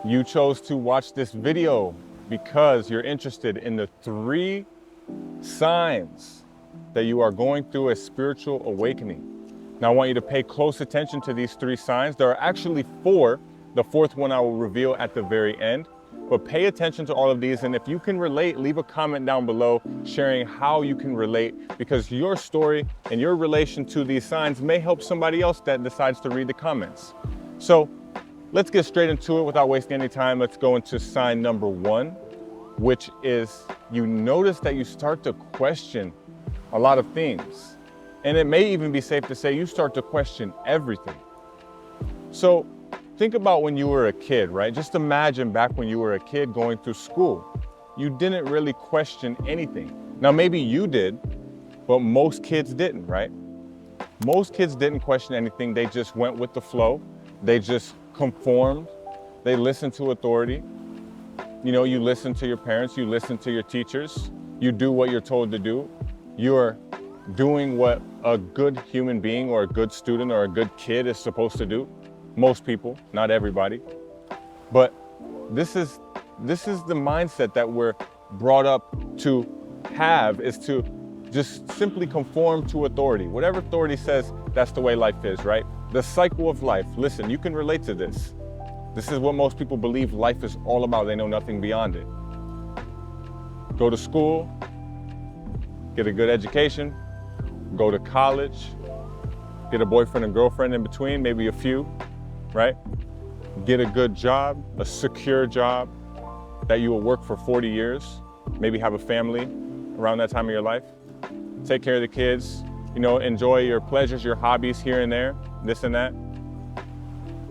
You chose to watch this video because you're interested in the 3 signs that you are going through a spiritual awakening. Now I want you to pay close attention to these 3 signs. There are actually 4. The 4th one I will reveal at the very end. But pay attention to all of these, and if you can relate, leave a comment down below sharing how you can relate, because your story and your relation to these signs may help somebody else that decides to read the comments. So let's get straight into it without wasting any time. Let's go into sign number 1, which is you notice that you start to question a lot of things. And it may even be safe to say you start to question everything. So think about when you were a kid, right? Just imagine back when you were a kid going through school. You didn't really question anything. Now, maybe you did, but most kids didn't, right? Most kids didn't question anything. They just went with the flow. They just conformed. They listened to authority. You know, you listen to your parents, you listen to your teachers, you do what you're told to do. You're doing what a good human being or a good student or a good kid is supposed to do. Most people, not everybody. But this is the mindset that we're brought up to have, is to just simply conform to authority. Whatever authority says, that's the way life is, right? The cycle of life. Listen, you can relate to this. This is what most people believe life is all about. They know nothing beyond it. Go to school, get a good education, go to college, get a boyfriend and girlfriend in between, maybe a few, right? Get a good job, a secure job that you will work for 40 years, maybe have a family around that time of your life. Take care of the kids, you know, enjoy your pleasures, your hobbies here and there, this and that.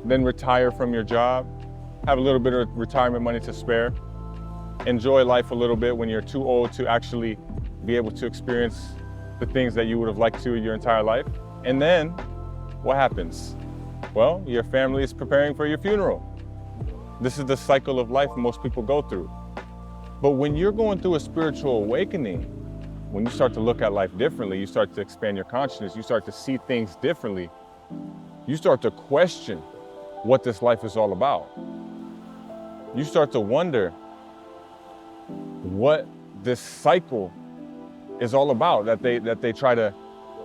Then retire from your job, have a little bit of retirement money to spare. Enjoy life a little bit when you're too old to actually be able to experience the things that you would have liked to your entire life. And then what happens? Well, your family is preparing for your funeral. This is the cycle of life most people go through. But when you're going through a spiritual awakening, when you start to look at life differently, you start to expand your consciousness, you start to see things differently, you start to question what this life is all about. You start to wonder what this cycle is all about that they try to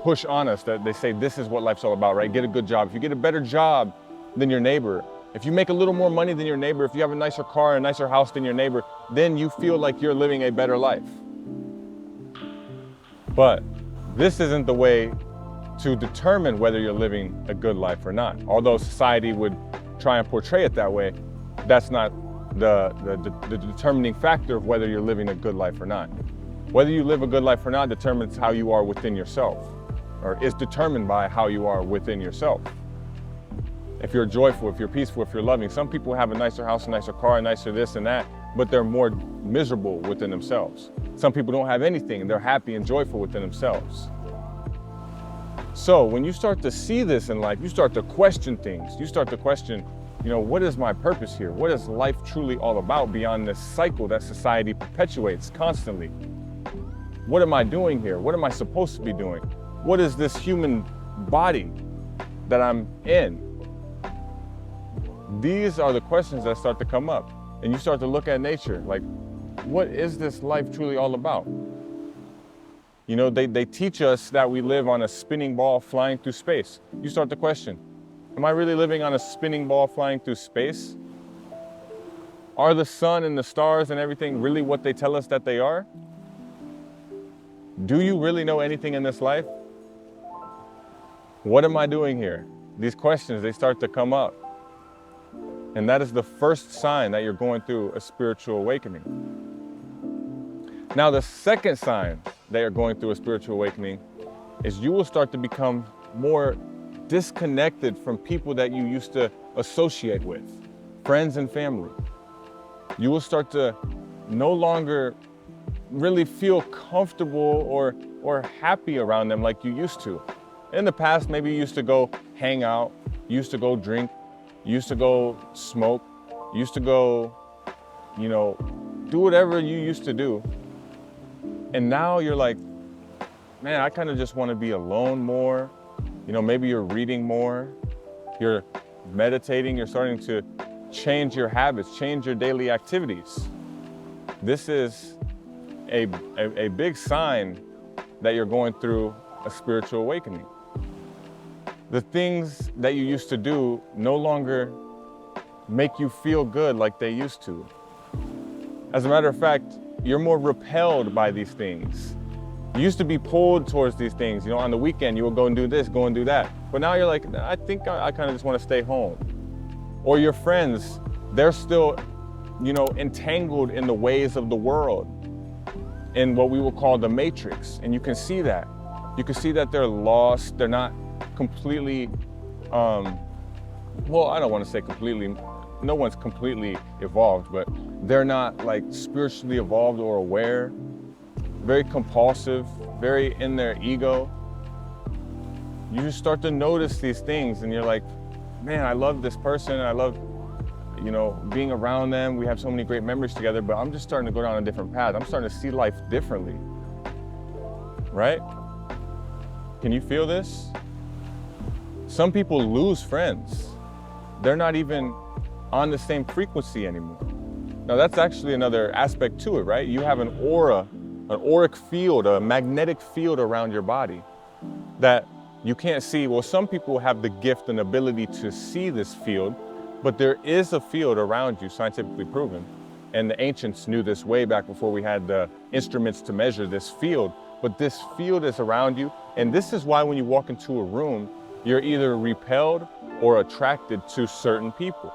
push on us, that they say this is what life's all about, right? Get a good job. If you get a better job than your neighbor, if you make a little more money than your neighbor, if you have a nicer car, a nicer house than your neighbor, then you feel like you're living a better life. But this isn't the way to determine whether you're living a good life or not. Although society would try and portray it that way, that's not the determining factor of whether you're living a good life or not. Whether you live a good life or not determines how you are within yourself, or is determined by how you are within yourself. If you're joyful, if you're peaceful, if you're loving. Some people have a nicer house, a nicer car, a nicer this and that, but they're more miserable within themselves. Some people don't have anything and they're happy and joyful within themselves. So when you start to see this in life, you start to question things. You start to question, you know, what is my purpose here? What is life truly all about beyond this cycle that society perpetuates constantly? What am I doing here? What am I supposed to be doing? What is this human body that I'm in? These are the questions that start to come up. And you start to look at nature, like, what is this life truly all about? You know, they teach us that we live on a spinning ball flying through space. You start to question, am I really living on a spinning ball flying through space? Are the sun and the stars and everything really what they tell us that they are? Do you really know anything in this life? What am I doing here? These questions, they start to come up. And that is the first sign that you're going through a spiritual awakening. Now, the second sign that you're going through a spiritual awakening is you will start to become more disconnected from people that you used to associate with, friends and family. You will start to no longer really feel comfortable or happy around them like you used to. In the past, maybe you used to go hang out, you used to go drink, you used to go smoke, you used to go, you know, do whatever you used to do. And now you're like, man, I kind of just want to be alone more. You know, maybe you're reading more, you're meditating, you're starting to change your habits, change your daily activities. This is a big sign that you're going through a spiritual awakening. The things that you used to do no longer make you feel good like they used to. As a matter of fact, you're more repelled by these things. You used to be pulled towards these things. You know, on the weekend, you would go and do this, go and do that. But now you're like, I think I kind of just want to stay home. Or your friends, they're still, you know, entangled in the ways of the world, in what we will call the matrix. And you can see that. You can see that they're lost. They're not completely, well, I don't want to say completely, no one's completely evolved, but they're not like spiritually evolved or aware. Very compulsive, very in their ego. You just start to notice these things and you're like, man, I love this person. I love, you know, being around them. We have so many great memories together, but I'm just starting to go down a different path. I'm starting to see life differently, right? Can you feel this? Some people lose friends. They're not even on the same frequency anymore. Now that's actually another aspect to it, right? You have an aura, an auric field, a magnetic field around your body that you can't see. Well, some people have the gift and ability to see this field, but there is a field around you, scientifically proven. And the ancients knew this way back before we had the instruments to measure this field. But this field is around you. And this is why when you walk into a room, you're either repelled or attracted to certain people.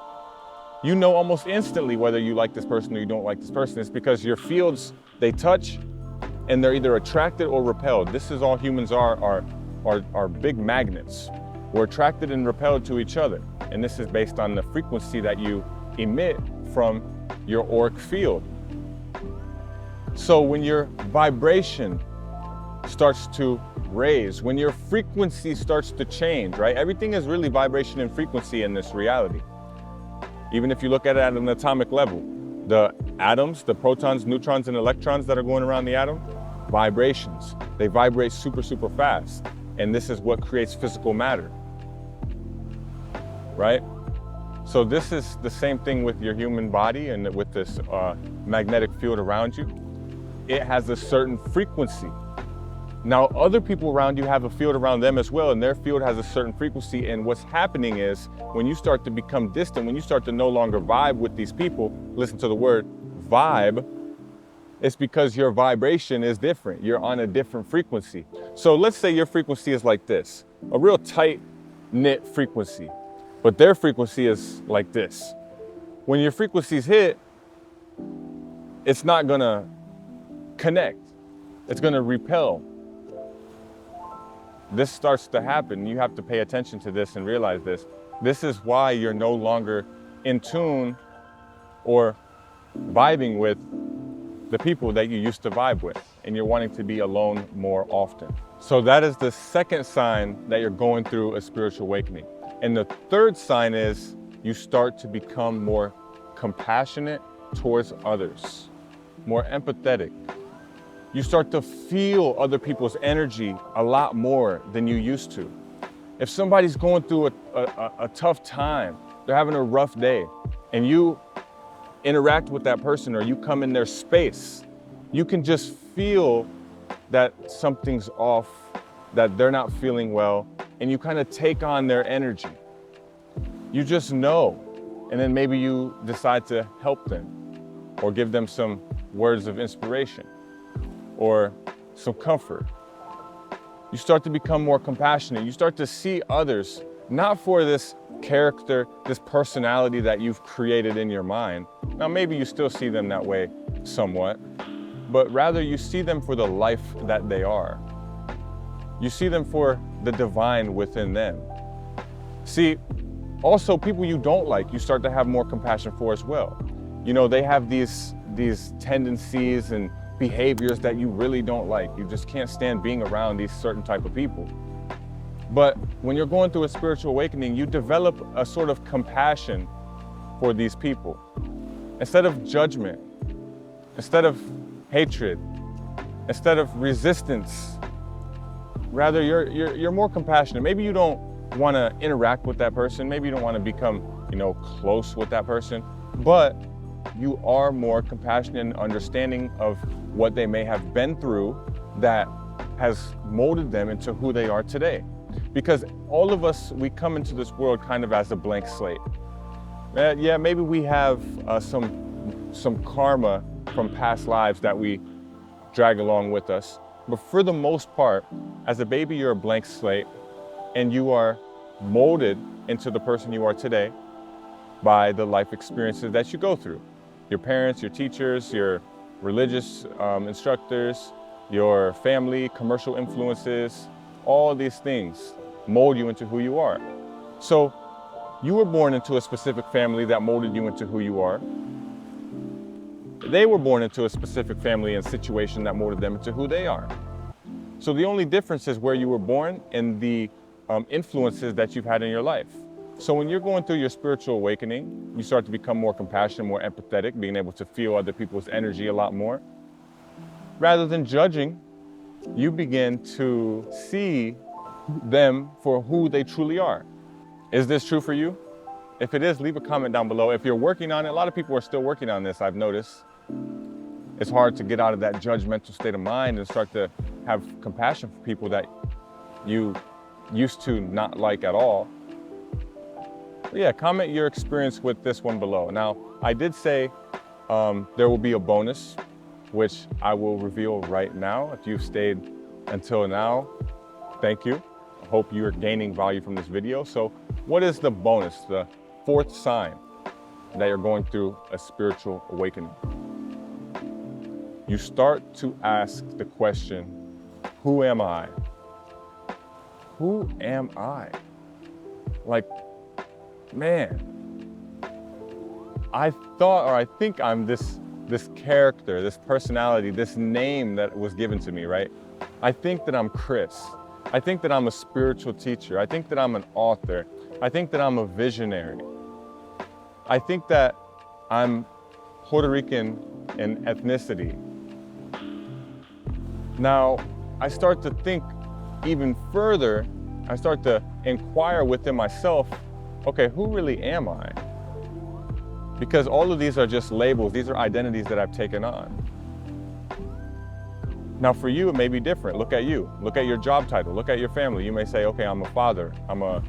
You know almost instantly whether you like this person or you don't like this person. It's because your fields, they touch and they're either attracted or repelled. This is all humans are big magnets. We're attracted and repelled to each other. And this is based on the frequency that you emit from your auric field. So when your vibration starts to raise, when your frequency starts to change, right? Everything is really vibration and frequency in this reality. Even if you look at it at an atomic level, the atoms, the protons, neutrons, and electrons that are going around the atom, vibrations. They vibrate super, super fast. And this is what creates physical matter, right? So this is the same thing with your human body and with this magnetic field around you. It has a certain frequency. Now, other people around you have a field around them as well, and their field has a certain frequency. And what's happening is when you start to become distant, when you start to no longer vibe with these people, listen to the word vibe, it's because your vibration is different. You're on a different frequency. So let's say your frequency is like this, a real tight knit frequency, but their frequency is like this. When your frequencies hit, it's not gonna connect. It's gonna repel. This starts to happen. You have to pay attention to this and realize this. This is why you're no longer in tune or vibing with the people that you used to vibe with, and you're wanting to be alone more often. So that is the second sign that you're going through a spiritual awakening. And the third sign is you start to become more compassionate towards others, more empathetic. You start to feel other people's energy a lot more than you used to. If somebody's going through a tough time, they're having a rough day, and you interact with that person or you come in their space, you can just feel that something's off, that they're not feeling well, and you kind of take on their energy. You just know, and then maybe you decide to help them or give them some words of inspiration or some comfort. You start to become more compassionate. You start to see others, not for this character, this personality that you've created in your mind. Now, maybe you still see them that way somewhat, but rather you see them for the life that they are. You see them for the divine within them. See, also people you don't like, you start to have more compassion for as well. You know, they have these tendencies and behaviors that you really don't like. You just can't stand being around these certain type of people. But when you're going through a spiritual awakening, you develop a sort of compassion for these people. Instead of judgment, instead of hatred, instead of resistance, rather you're more compassionate. Maybe you don't want to interact with that person. Maybe you don't want to become close with that person, but you are more compassionate and understanding of what they may have been through that has molded them into who they are today. Because all of us, we come into this world kind of as a blank slate. Yeah, maybe we have some karma from past lives that we drag along with us. But for the most part, as a baby, you're a blank slate and you are molded into the person you are today by the life experiences that you go through. Your parents, your teachers, your religious instructors, your family, commercial influences, all of these things mold you into who you are. So you were born into a specific family that molded you into who you are. They were born into a specific family and situation that molded them into who they are. So the only difference is where you were born and the influences that you've had in your life. So when you're going through your spiritual awakening, you start to become more compassionate, more empathetic, being able to feel other people's energy a lot more. Rather than judging, you begin to see them for who they truly are. Is this true for you? If it is, leave a comment down below. If you're working on it, a lot of people are still working on this, I've noticed. It's hard to get out of that judgmental state of mind and start to have compassion for people that you used to not like at all. But yeah, comment your experience with this one below. Now, I did say there will be a bonus, which I will reveal right now. If you've stayed until now, thank you. I hope you're gaining value from this video. So what is the bonus, the fourth sign that you're going through a spiritual awakening? You start to ask the question, who am I? Who am I? Like, man, I thought, or I think I'm this character, this personality, this name that was given to me, right? I think that I'm Chris. I think that I'm a spiritual teacher. I think that I'm an author. I think that I'm a visionary. I think that I'm Puerto Rican in ethnicity. Now, I start to think even further. I start to inquire within myself, okay, who really am I? Because all of these are just labels. These are identities that I've taken on. Now for you, it may be different. Look at you. Look at your job title. Look at your family. You may say, okay, I'm a father. I'm a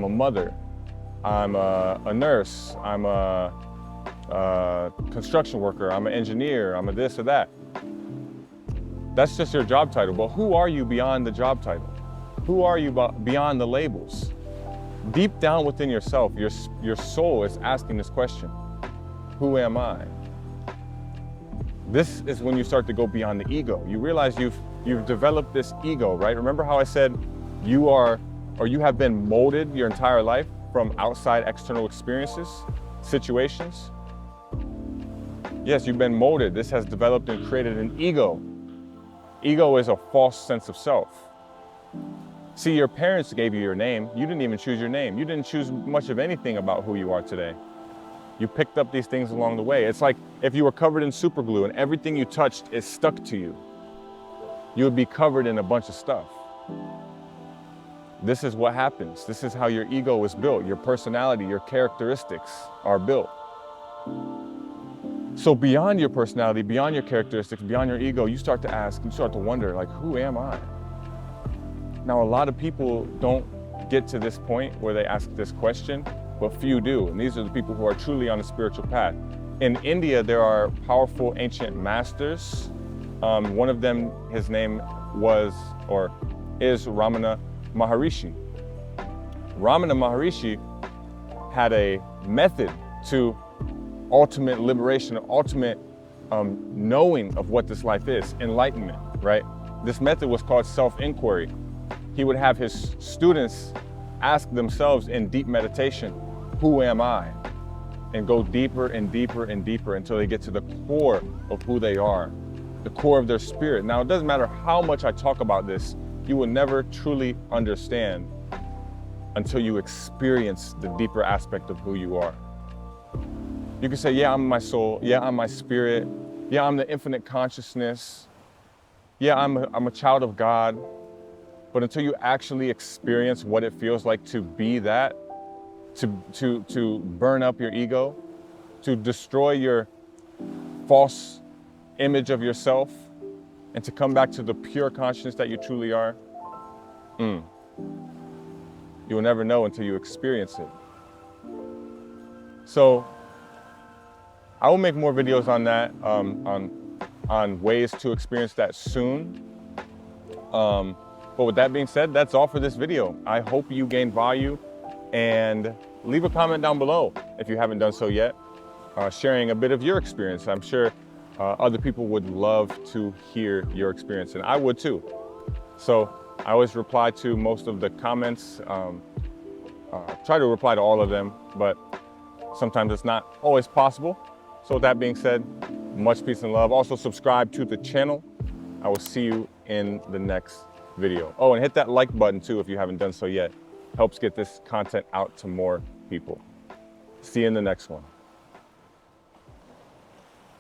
mother. I'm a nurse. I'm a construction worker. I'm an engineer. I'm a this or that. That's just your job title. But who are you beyond the job title? Who are you beyond the labels? Deep down within yourself, your soul is asking this question. Who am I? This is when you start to go beyond the ego. You realize you've developed this ego, right? Remember how I said you have been molded your entire life from outside external experiences, situations? Yes, you've been molded. This has developed and created an ego. Ego is a false sense of self. See, your parents gave you your name. You didn't even choose your name. You didn't choose much of anything about who you are today. You picked up these things along the way. It's like if you were covered in super glue and everything you touched is stuck to you, you would be covered in a bunch of stuff. This is what happens. This is how your ego is built. Your personality, your characteristics are built. So beyond your personality, beyond your characteristics, beyond your ego, you start to ask, you start to wonder, like, who am I? Now, a lot of people don't get to this point where they ask this question, but few do. And these are the people who are truly on a spiritual path. In India, there are powerful ancient masters. One of them, his name was, or is Ramana Maharishi. Ramana Maharishi had a method to ultimate liberation, ultimate knowing of what this life is, enlightenment, right? This method was called self-inquiry. He would have his students ask themselves in deep meditation, who am I? And go deeper and deeper and deeper until they get to the core of who they are, the core of their spirit. Now, it doesn't matter how much I talk about this, you will never truly understand until you experience the deeper aspect of who you are. You can say, yeah, I'm my soul. Yeah, I'm my spirit. Yeah, I'm the infinite consciousness. Yeah, I'm a child of God. But until you actually experience what it feels like to be that, to burn up your ego, to destroy your false image of yourself, and to come back to the pure consciousness that you truly are, you will never know until you experience it. So I will make more videos on that, on ways to experience that soon. But with that being said, that's all for this video. I hope you gained value, and leave a comment down below if you haven't done so yet, sharing a bit of your experience. I'm sure other people would love to hear your experience, and I would too. So I always reply to most of the comments, try to reply to all of them, but sometimes it's not always possible. So with that being said, much peace and love. Also subscribe to the channel. I will see you in the next video. Oh, and hit that like button too if you haven't done so yet. Helps get this content out to more people. See you in the next one.